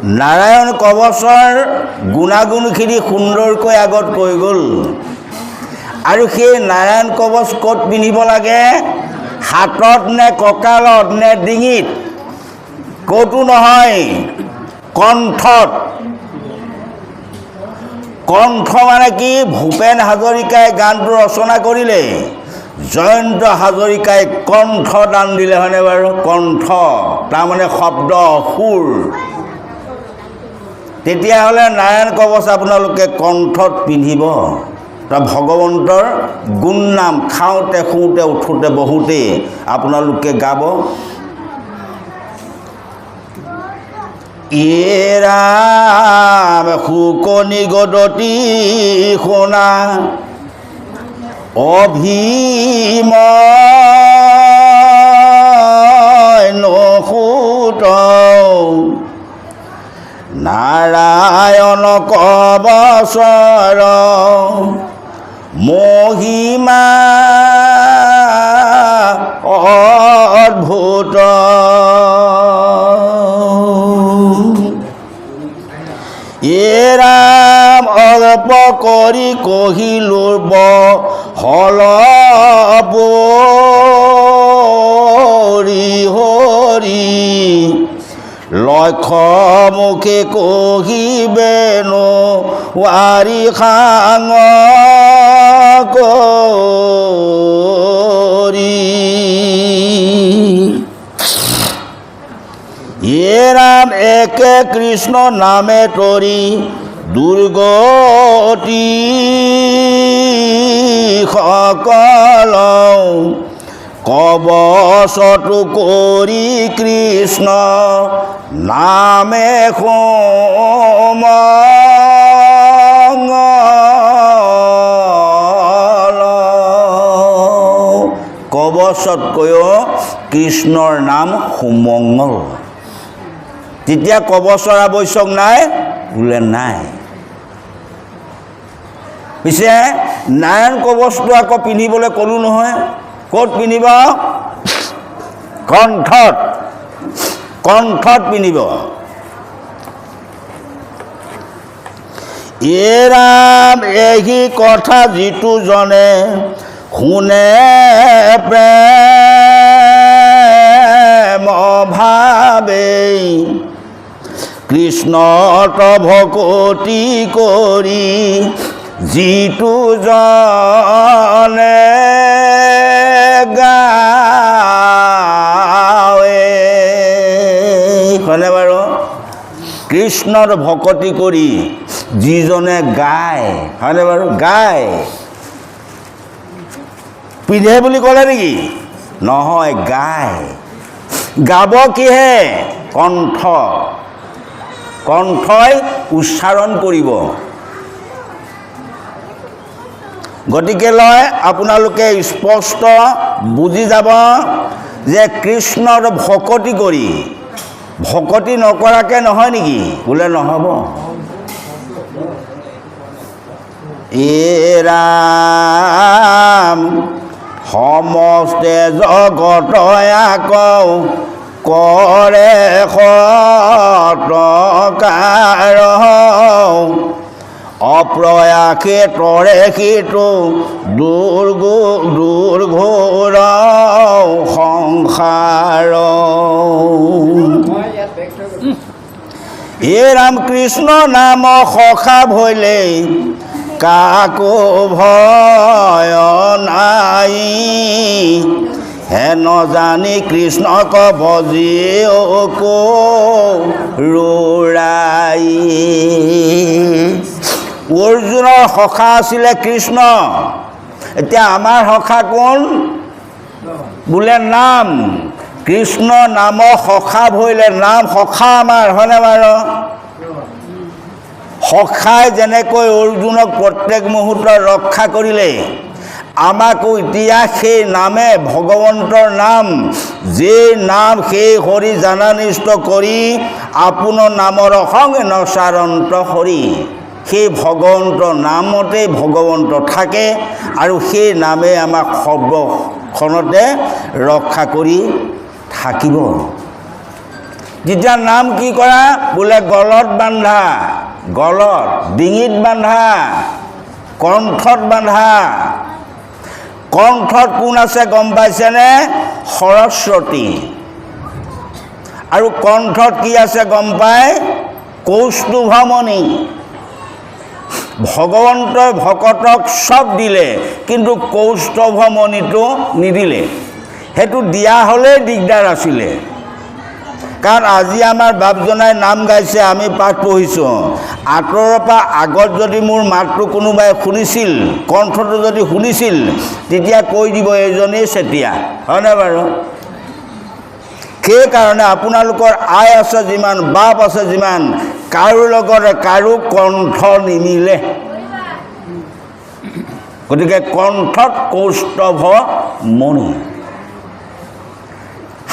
নাৰায়ণ কৱচৰ গুণাগুণখিনি সুন্দৰকৈ আগত কৈ গ'ল আৰু সেই নাৰায়ণ কৱচ ক'ত পিন্ধিব লাগে হাতত নে কঁকালত নে ডিঙিত ক'তো নহয় কণ্ঠত কণ্ঠ মানে কি ভূপেন হাজৰিকাই গানটো ৰচনা কৰিলে জয়ন্ত হাজৰিকাই কণ্ঠ দান দিলে হয়নে বাৰু কণ্ঠ তাৰমানে শব্দ সুৰ তেতিয়াহ'লে নাৰায়ণ কৱচ আপোনালোকে কণ্ঠত পিন্ধিব ভগৱন্তৰ গুণ নাম খাওঁতে শুওঁতে উঠোঁতে বহুতে আপোনালোকে গাব ৰাম শুকনি গদতি শুনা অভীম নসুত নাৰায়ণ কৱচৰ মহিমা অদ্ভুত ৰাম অল্প কৰি কহিলোঁ বহল পৰি হৰি লক্ষ্য মুখে কহিবেনো ৱাৰি সাঙ কৰি ৰাম একে কৃষ্ণ নামে তৰি দুৰ্গতি সকল কৱচটো কৰি কৃষ্ণ নামে কৱচতকৈও কৃষ্ণৰ নাম সুমংগল তেতিয়া কৱচৰ আৱশ্যক নাই বোলে নাই পিছে নাৰায়ণ কৱচটো আকৌ পিন্ধিবলৈ ক'লোঁ নহয় ক'ত পিন্ধিব কণ্ঠত কণ্ঠত পিন্ধিব ৰাম এই কথা যিটো জনে শুনে প্ৰেম ভাবেই কৃষ্ণত ভকতি কৰি যিটো জনে গাৱে হয়নে বাৰু কৃষ্ণৰ ভকতি কৰি যিজনে গায় হয়নে বাৰু গায় পিন্ধে বুলি ক'লে নেকি নহয় গায় গাব কিহে কণ্ঠ কণ্ঠই উচ্চাৰণ কৰিব গতিকে লয় আপোনালোকে স্পষ্ট বুজি যাব যে কৃষ্ণৰ ভকতি কৰি ভকতি নকৰাকৈ নহয় নেকি বোলে নহ'ব ৰাম সমস্তে জগতই আকৌ কৰে সৎকাৰ অপ্ৰয়াসে তৰে সিটো দুৰ্ঘোৰ সংসাৰ ৰাম কৃষ্ণ নাম সখা ভৈলে কাকো ভয় নাই হেন জানি কৃষ্ণক ভজিওক ৰুৰাই অৰ্জুনৰ সখা আছিলে কৃষ্ণ এতিয়া আমাৰ সখা কোন বোলে নাম কৃষ্ণ নামৰ সখা ভৰিলে নাম সখা আমাৰ হয়নে বাৰু সখাই যেনেকৈ অৰ্জুনক প্ৰত্যেক মুহূৰ্তত ৰক্ষা কৰিলে আমাকো এতিয়া সেই নামে ভগৱন্তৰ নাম যে নাম সেই হৰি জানানিষ্ট কৰি আপোনাৰ নামৰ সংগ নচাৰন্ত হৰি সেই ভগৱন্তৰ নামতে ভগৱন্ত থাকে আৰু সেই নামে আমাক সৰ্বক্ষণতে ৰক্ষা কৰি থাকিব তেতিয়া নাম কি কৰা বোলে গলত বান্ধা, গলত, ডিঙিত বান্ধা, কণ্ঠত বান্ধা। কণ্ঠত কোন আছে গম পাইছেনে? সৰস্বতী। আৰু কণ্ঠত কি আছে গম পায়? কৌস্তুভমণি। ভগৱন্তই ভকতক চব দিলে, কিন্তু কৌস্তুভমণিটো নিদিলে। সেইটো দিয়া হ'লেই দিগদাৰ আছিলে। কাৰণ আজি আমাৰ বাপজনাই নাম গাইছে, আমি পাঠ পঢ়িছোঁ। আঁতৰৰ পৰা আগত যদি মোৰ মাতটো কোনোবাই শুনিছিল, কণ্ঠটো যদি শুনিছিল, তেতিয়া কৈ দিব এইজনেই চেতিয়া, হয়নে বাৰু? সেইকাৰণে আপোনালোকৰ আই আছে যিমান, বাপ আছে যিমান, কাৰো লগতে কাৰো কণ্ঠ নিমিলে। গতিকে কণ্ঠত কৌস্তুভমণি।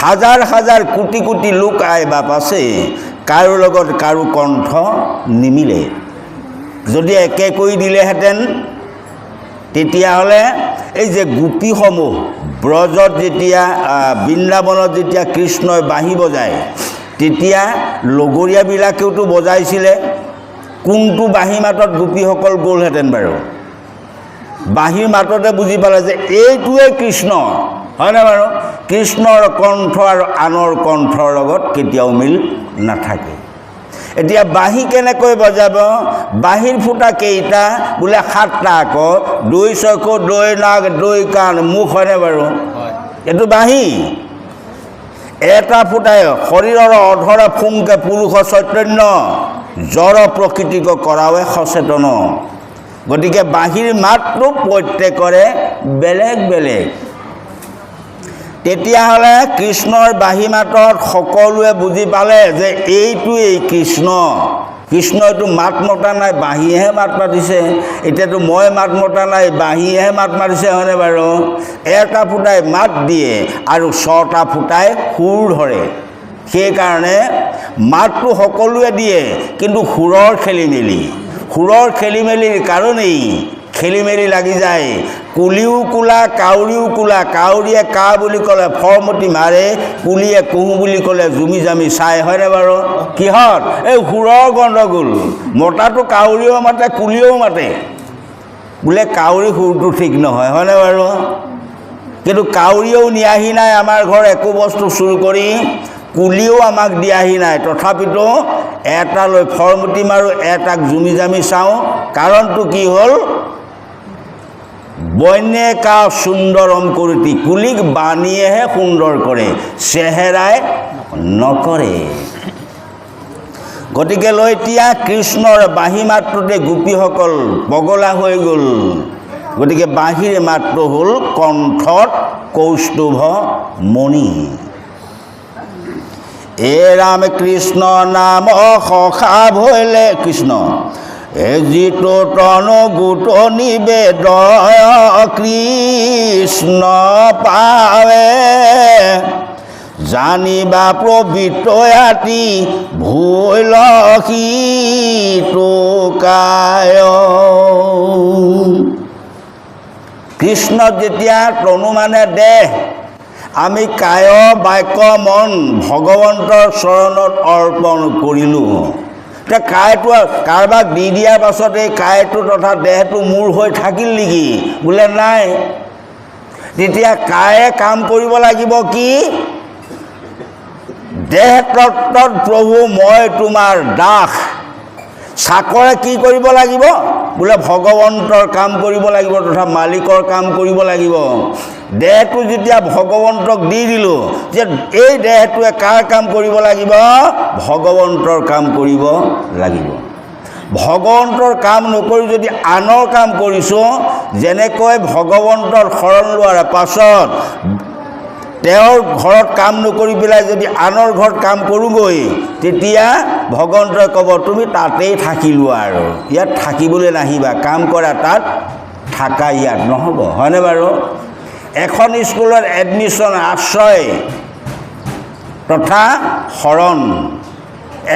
হাজাৰ হাজাৰ কোটি কোটি লোক আই বাপ আছে, কাৰো লগত কাৰো কণ্ঠ নিমিলে। যদি একে কৰি দিলেহেঁতেন, তেতিয়াহ'লে এই যে গোপীসমূহ ব্ৰজত যেতিয়া বৃন্দাবনত যেতিয়া কৃষ্ণই বাঁহী বজায়, তেতিয়া লগৰীয়াবিলাকেওতো বজাইছিলে। কোনটো বাঁহী মাতত গোপীসকল গ'লহেঁতেন বাৰু? বাঁহীৰ মাততে বুজি পালে যে এইটোৱেই কৃষ্ণ, হয়নে বাৰু? কৃষ্ণৰ কণ্ঠ আৰু আনৰ কণ্ঠৰ লগত কেতিয়াও মিল নাথাকে। এতিয়া বাঁহী কেনেকৈ বজাব? বাঁহীৰ ফুটা কেইটা বোলে 7টা। আকৌ 2 চকু, 2 নাক, 2 কাণ, মুখ, হয়নে বাৰু? এইটো বাঁহী। এটা ফুটাই শৰীৰৰ অধৰা ফুংকে পুৰুষ চৈতন্য জড় প্ৰকৃতিক কৰাৱে সচেতন। গতিকে বাঁহীৰ মাতটো প্ৰত্যেকৰে বেলেগ বেলেগ। তেতিয়াহ'লে কৃষ্ণৰ বাঁহী মাতত সকলোৱে বুজি পালে যে এইটোৱেই কৃষ্ণ। কৃষ্ণইতো মাত মতা নাই, বাঁহীয়েহে মাত মাতিছে। এতিয়াতো মই মাত মতা নাই, বাঁহীয়েহে মাত মাতিছে, হয়নে বাৰু? এটা ফুটাই মাত দিয়ে আৰু 6টা ফুটাই সুৰ ধৰে। সেইকাৰণে মাতটো সকলোৱে দিয়ে, কিন্তু সুৰৰ খেলিমেলি। সুৰৰ খেলিমেলিৰ কাৰণেই খেলিমেলি লাগি যায়। কুলিও কোলা, কাউৰীও কোলা। কাউৰীয়ে কা বুলি ক'লে ফৰমতি মাৰে, কুলিয়ে কুহু বুলি ক'লে জুমি জামি চাই, হয়নে বাৰু? কিহত? এই সুৰৰ গণ্ডগোল। মতাটো কাউৰীও মাতে, কুলিয়েও মাতে। বোলে কাউৰী সুৰটো ঠিক নহয়, হয়নে বাৰু? কিন্তু কাউৰীয়েও নিয়াহি নাই আমাৰ ঘৰ একো বস্তু চুৰ কৰি, কুলিও আমাক দিয়াহি নাই। তথাপিতো এটালৈ ফৰমতি মাৰোঁ, এটাক জুমি জামি চাওঁ। কাৰণটো কি হ'ল? বন্যে কা সুন্দৰম কৰিতি। কুলিক বাণীয়েহে সুন্দৰ কৰে, চেহেৰাই নকৰে। গতিকে লৈ এতিয়া কৃষ্ণৰ বাঁহী মাতটোতে গোপীসকল পগলা হৈ গ'ল। গতিকে বাঁহীৰ মাতটো হ'ল কণ্ঠত কৌস্তুভমণি। এ ৰাম কৃষ্ণ নাম সখা ভৈলে কৃষ্ণ, যিটো তন গোট নিবেদয় কৃষ্ণ পাৱে, জানিবা প্ৰবৃত্তয়াতি ভৈল তোকায়। কৃষ্ণত যেতিয়া তনু মানে দেহ, আমি কায় বাক্য মন ভগৱন্তৰ চৰণত অৰ্পণ কৰিলোঁ। এতিয়া কায়টো কাৰোবাক দি দিয়াৰ পাছত এই কায়টো তথা দেহটো মোৰ হৈ থাকিল নেকি? বোলে নাই। তেতিয়া কায়ে কাম কৰিব লাগিব কি? দেহ তত্ত্বত প্ৰভু মই তোমাৰ দাস। চাকৰে কি কৰিব লাগিব? বোলে ভগৱন্তৰ কাম কৰিব লাগিব তথা মালিকৰ কাম কৰিব লাগিব। দেহটো যেতিয়া ভগৱন্তক দি দিলোঁ, যে এই দেহটোৱে কাৰ কাম কৰিব লাগিব? ভগৱন্তৰ কাম কৰিব লাগিব। ভগৱন্তৰ কাম নকৰি যদি আনৰ কাম কৰিছোঁ, যেনেকৈ ভগৱন্তৰ শৰণ লোৱাৰ পাছত তেওঁৰ ঘৰত কাম নকৰি পেলাই যদি আনৰ ঘৰত কাম কৰোঁগৈ, তেতিয়া ভগৱন্তই ক'ব তুমি তাতেই থাকি লোৱা, আৰু ইয়াত থাকিবলৈ নাহিবা, কাম কৰা তাত, থাকা ইয়াত নহ'ব, হয়নে বাৰু? এখন স্কুলত এডমিশ্যন আশ্ৰয় তথা শৰণ।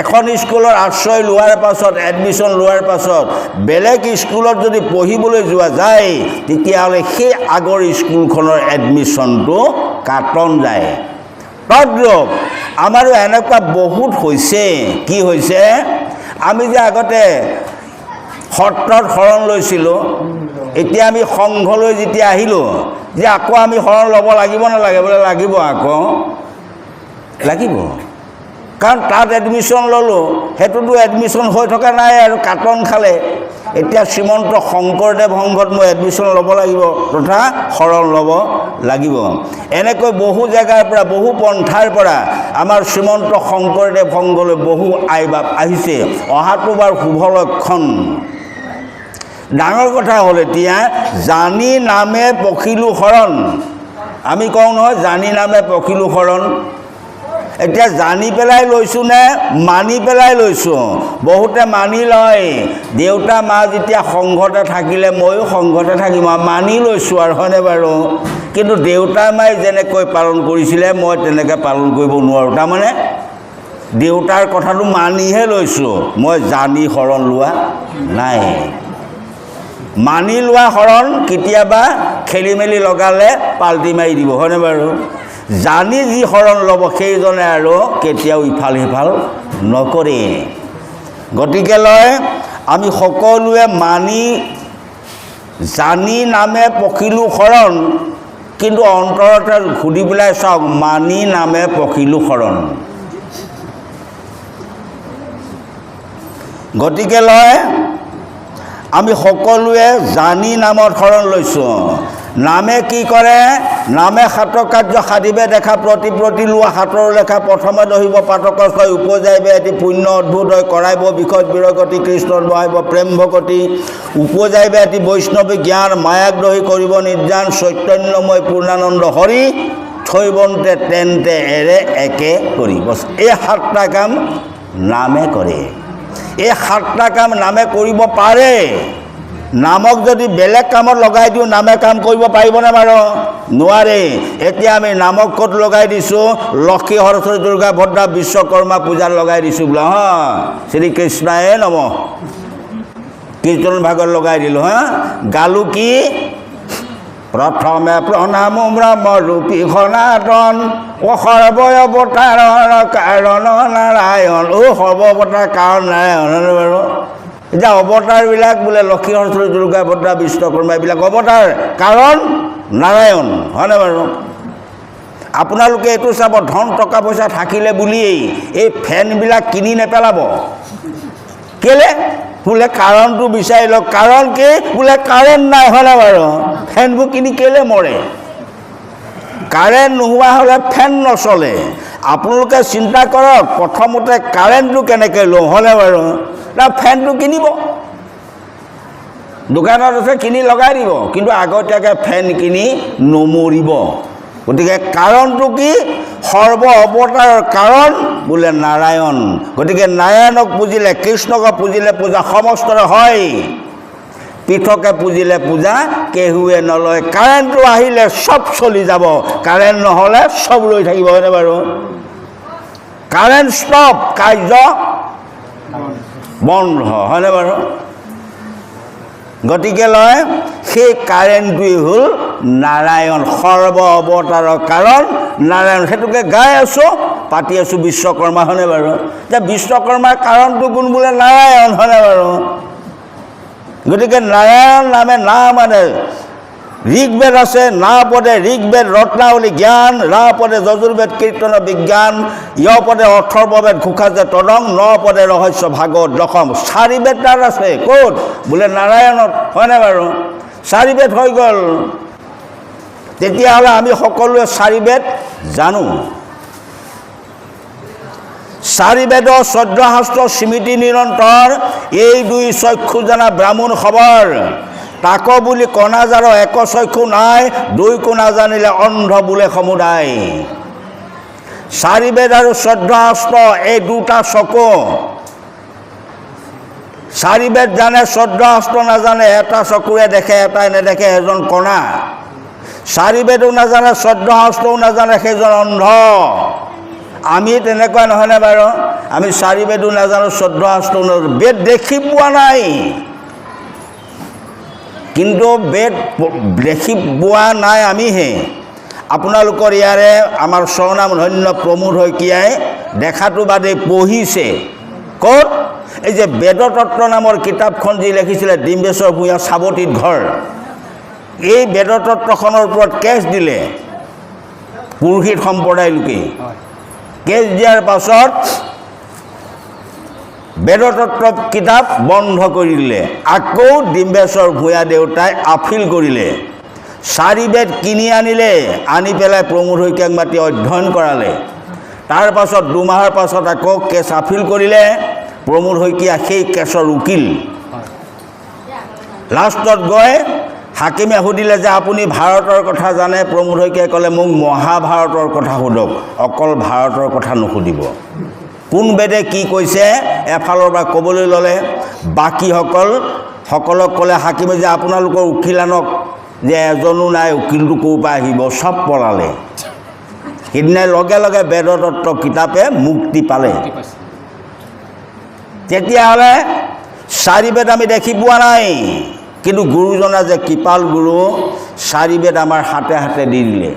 এখন স্কুলৰ আশ্ৰয় লোৱাৰ পাছত, এডমিশ্যন লোৱাৰ পাছত বেলেগ স্কুলত যদি পঢ়িবলৈ যোৱা যায়, তেতিয়াহ'লে সেই আগৰ স্কুলখনৰ এডমিশ্যনটো কাটন যায়। তদ্ৰূপ আমাৰো এনেকুৱা বহুত হৈছে। কি হৈছে, আমি যে আগতে সত্ৰত শৰণ লৈছিলোঁ, এতিয়া আমি সংঘলৈ যেতিয়া আহিলোঁ যে আকৌ আমি শৰণ ল'ব লাগিব নালাগে? বোলে লাগিব, আকৌ লাগিব। কাৰণ তাত এডমিশ্যন ল'লোঁ, সেইটোতো এডমিশ্যন হৈ থকা নাই আৰু কাটন খালে। এতিয়া শ্ৰীমন্ত শংকৰদেৱ সংঘত মই এডমিশ্যন ল'ব লাগিব তথা শৰণ ল'ব লাগিব। এনেকৈ বহু জেগাৰ পৰা, বহু পন্থাৰ পৰা আমাৰ শ্ৰীমন্ত শংকৰদেৱ সংঘলৈ বহু আইবাপ আহিছে। অহাটো বাৰু শুভ লক্ষণ। ডাঙৰ কথা হ'ল এতিয়া জানি নামে পখিলো শৰণ। আমি কওঁ নহয়, জানি নামে পখিলো শৰণ। এতিয়া জানি পেলাই লৈছোঁ নে মানি পেলাই লৈছোঁ? বহুতে মানি লয়, দেউতা মা যেতিয়া সংঘতে থাকিলে ময়ো সংঘতে থাকিম আৰু মানি লৈছোঁ আৰু, হয়নে বাৰু? কিন্তু দেউতা মাই যেনেকৈ পালন কৰিছিলে মই তেনেকৈ পালন কৰিব নোৱাৰোঁ। তাৰমানে দেউতাৰ কথাটো মানিহে লৈছোঁ, মই জানি শৰণ লোৱা নাই। মানি লোৱা শৰণ কেতিয়াবা খেলি মেলি লগালে পাল্টি মাৰি দিব, হয়নে বাৰু? জানি যি শৰণ ল'ব সেইজনে আৰু কেতিয়াও ইফাল সিফাল নকৰে। গতিকে আমি সকলোৱে মানি জানি নামে পখিলো শৰণ, কিন্তু অন্তৰতে সুধি পেলাই চাওক, মানি নামে পখিলো শৰণ। গতিকে আমি সকলোৱে জানি নামত শৰণ লৈছোঁ। নামে কি কৰে? নামে সাতৰ কাৰ্য সাধিবে দেখা, প্ৰতি লোৱা সাতৰ লেখা, প্ৰথমে দহিব পাতকৰ ছয়, উপজাইবে এটি পুণ্য অদ্ভুত হয়, কৰাইব বিষয় বিৰগতি, কৃষ্ণত বহাইব প্ৰেম ভকতি, উপজাইবে এটি বৈষ্ণৱী জ্ঞান, মায়াক দহি কৰিব নিৰ্যান, চৈতন্যময় পূৰ্ণানন্দ হৰি, থৈবন্তে তেন্তে এৰে একে কৰি। বছ এই 7টা কাম নামে কৰে। এই 7টা কাম নামে কৰিব পাৰে। নামক যদি বেলেগ কামত লগাই দিওঁ নামে কাম কৰিব পাৰিবনে বাৰু? নোৱাৰে। এতিয়া আমি নামক ক'ত লগাই দিছোঁ? লক্ষী সৰস্বতী দুৰ্গা ভদ্ৰা বিশ্বকৰ্মা পূজাত লগাই দিছোঁ বোলে। শ্ৰীকৃষ্ণায়ে নমঃ কীৰ্তন ভাগত লগাই দিলোঁ। গালোঁ কি? প্ৰথমে প্ৰণাম ব্ৰহ্মৰূপী সনাতন, ও সৰ্বঅৱতাৰৰ কাৰণ নাৰায়ণ। সৰ্বঅৱতাৰ কাৰণ নাৰায়ণ বাৰু। এতিয়া অৱতাৰবিলাক বোলে লক্ষী সৰস্বতী দুৰ্গা ভদ্ৰা বিশ্বকৰ্মা, এইবিলাক অৱতাৰ, কাৰণ নাৰায়ণ, হয়নে বাৰু? আপোনালোকে এইটো চাব, ধন টকা পইচা থাকিলে বুলিয়েই এই ফেনবিলাক কিনি নেপেলাব। কেলে? বোলে কাৰণটো বিচাৰি লওক। কাৰণ কি? বোলে কাৰেণ্ট নাই, হয়নে বাৰু? ফেনবোৰ কিনি কেলে মৰে? কাৰেণ্ট নোহোৱা হ'লে ফেন নচলে। আপোনালোকে চিন্তা কৰক, প্ৰথমতে কাৰেণ্টটো কেনেকৈ লওঁ, হয়নে বাৰু? ফেনটো কিনিব, দোকানত আছে কিনি লগাই দিব, কিন্তু আগতীয়াকৈ ফেন কিনি নমৰিব। গতিকে কাৰণটো কি? সৰ্ব অৱতাৰৰ কাৰণ বোলে নাৰায়ণ। গতিকে নাৰায়ণক পুজিলে, কৃষ্ণক পুজিলে পূজা সমস্তৰে হয়, পৃথকে পুজিলে পূজা কেহুৱে নলয়। কাৰেণ্টটো আহিলে চব চলি যাব, কাৰেণ্ট নহ'লে চব লৈ থাকিব, হয়নে বাৰু? কাৰেণ্ট ষ্টপ, কাৰ্য বন্ধ, হয়নে বাৰু? গতিকে সেই কাৰেণ্টটোৱেই হ'ল নাৰায়ণ, সৰ্ব অৱতাৰৰ কাৰণ নাৰায়ণ। সেইটোকে গাই আছোঁ, পাতি আছোঁ বিশ্বকৰ্মা, হয়নে বাৰু? এতিয়া বিশ্বকৰ্মাৰ কাৰণটো কোন? বোলে নাৰায়ণ, হয়নে বাৰু? গতিকে নাৰায়ণ নামে মানে ঋগ্বেদ আছে, না পদে ঋগ্বেদ ৰত্নাৱলী জ্ঞান, ৰা পদে যজুৰ্বেদ কীৰ্তন বিজ্ঞান, য় পদে অথৰ্ববেদ ঘোষাজে তদং, ন পদে ৰহস্য ভাগৱত দশম। 4 বেদ তাত আছে। ক'ত? বোলে নাৰায়ণত, হয়নে বাৰু? 4 বেদ হৈ গ'ল। তেতিয়াহ'লে আমি সকলোৱে 4 বেদ জানো। 4 বেদৰ 14 শাস্ত্ৰ স্মৃতি নিৰন্তৰ, এই 2 চক্ষু জানা ব্ৰাহ্মণ খবৰ, তাকো বুলি কণাজাৰ এক চক্ষু নাই, 2 কো নাজানিলে অন্ধ বোলে সমুদায়। 4 বেদ আৰু 14 শাস্ত্ৰ এই 2টা চকু। 4 বেদ জানে, 14 শাস্ত্ৰ নাজানে, এটা চকুৰে দেখে, এটাই নেদেখে, এজন কণা। 4 বেদো নাজানে, 14 শাস্ত্ৰও নাজানে, সেইজন অন্ধ। আমি তেনেকুৱা নহয়নে বাৰু? আমি 4 বেদো নাজানো, 14 শাস্ত্ৰও নাজানো, বেদ দেখি পোৱা নাই, কিন্তু বেদ দেখি পোৱা নাই আমিহে। আপোনালোকৰ ইয়াৰে আমাৰ স্বনাম ধন্য প্ৰমোদ শইকীয়াই দেখাটো বাদে পঢ়িছে ক'ত এই যে বেদতত্ত্ব নামৰ কিতাপখন যি লিখিছিলে ডিম্বেশ্বৰ ভূঞা সাৱতীত ঘৰ এই বেদতত্ত্বখনৰ ওপৰত কেছ দিলে পুৰোহিত সম্প্ৰদায়ৰ লোকে কেছ দিয়াৰ পাছত বেদতত্ত্ব কিতাপ বন্ধ কৰি দিলে আকৌ ডিম্বেশ্বৰ ভূঞা দেউতাই আপিল কৰিলে 4 বেদ কিনি আনিলে আনি পেলাই প্ৰমোদ শইকীয়াক মাতি অধ্যয়ন কৰালে তাৰ পাছত 2 মাহৰ পাছত আকৌ কেছ আপিল কৰিলে প্ৰমোদ শইকীয়া সেই কেছৰ উকিল লাষ্টত গৈ হাকিমে সুধিলে যে আপুনি ভাৰতৰ কথা জানে প্ৰমোদ শইকীয়াই ক'লে মোক মহাভাৰতৰ কথা সোধক অকল ভাৰতৰ কথা নুসুধিব কোন বেদে কি কৈছে এফালৰ পৰা ক'বলৈ ল'লে বাকীসকলক ক'লে হাকিমে যে আপোনালোকৰ উকিল আনক যে এজনো নাই উকিলটো ক'ৰ পৰা আহিব চব পলালে সিদিনাই লগে লগে বেদতত্ত্ব কিতাপে মুক্তি পালে তেতিয়াহ'লে 4 বেদ আমি দেখি পোৱা নাই কিন্তু গুৰুজনা যে কৃপাল গুৰু 4 বেদ আমাৰ হাতে হাতে দি দিলে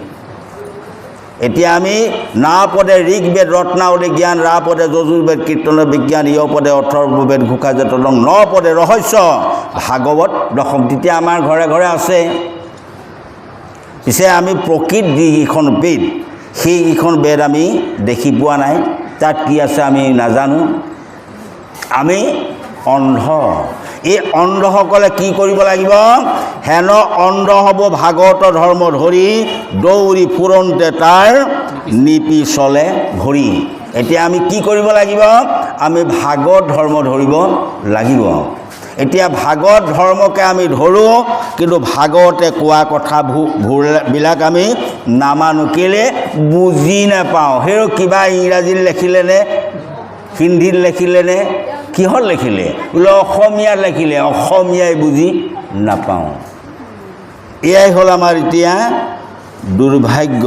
এতিয়া আমি না পদে ঋগ্বেদ ৰত্নাৱলী জ্ঞান ৰা পদে যজুৰ্বেদ কীৰ্তন বিজ্ঞান ইয় পদে অথৰ্ববেদ ঘোষাজাত ন পদে ৰহস্য ভাগৱত দশম তেতিয়া আমাৰ ঘৰে ঘৰে আছে পিছে আমি প্ৰকৃত যিকেইখন বেদ সেইকেইখন বেদ আমি দেখি পোৱা নাই তাত কি আছে আমি নাজানো আমি অন্ধ এই অন্ধসকলে কি কৰিব লাগিব হেন অন্ধ হ'ব ভাগৱত ধৰ্ম ধৰি দৌৰি ফুৰন্তে তাৰ নিপি চলে ভৰি এতিয়া আমি কি কৰিব লাগিব আমি ভাগৱত ধৰ্ম ধৰিব লাগিব এতিয়া ভাগৱত ধৰ্মকে আমি ধৰোঁ কিন্তু ভাগৱতে কোৱা কথাবিলাক আমি নামানো কেলে বুজি নাপাওঁ সেই কিবা ইংৰাজীত লিখিলেনে হিন্দীত লিখিলেনে কিহত লিখিলে বোলে অসমীয়াত লিখিলে অসমীয়াই বুজি নাপাওঁ এয়াই হ'ল আমাৰ এতিয়া দুৰ্ভাগ্য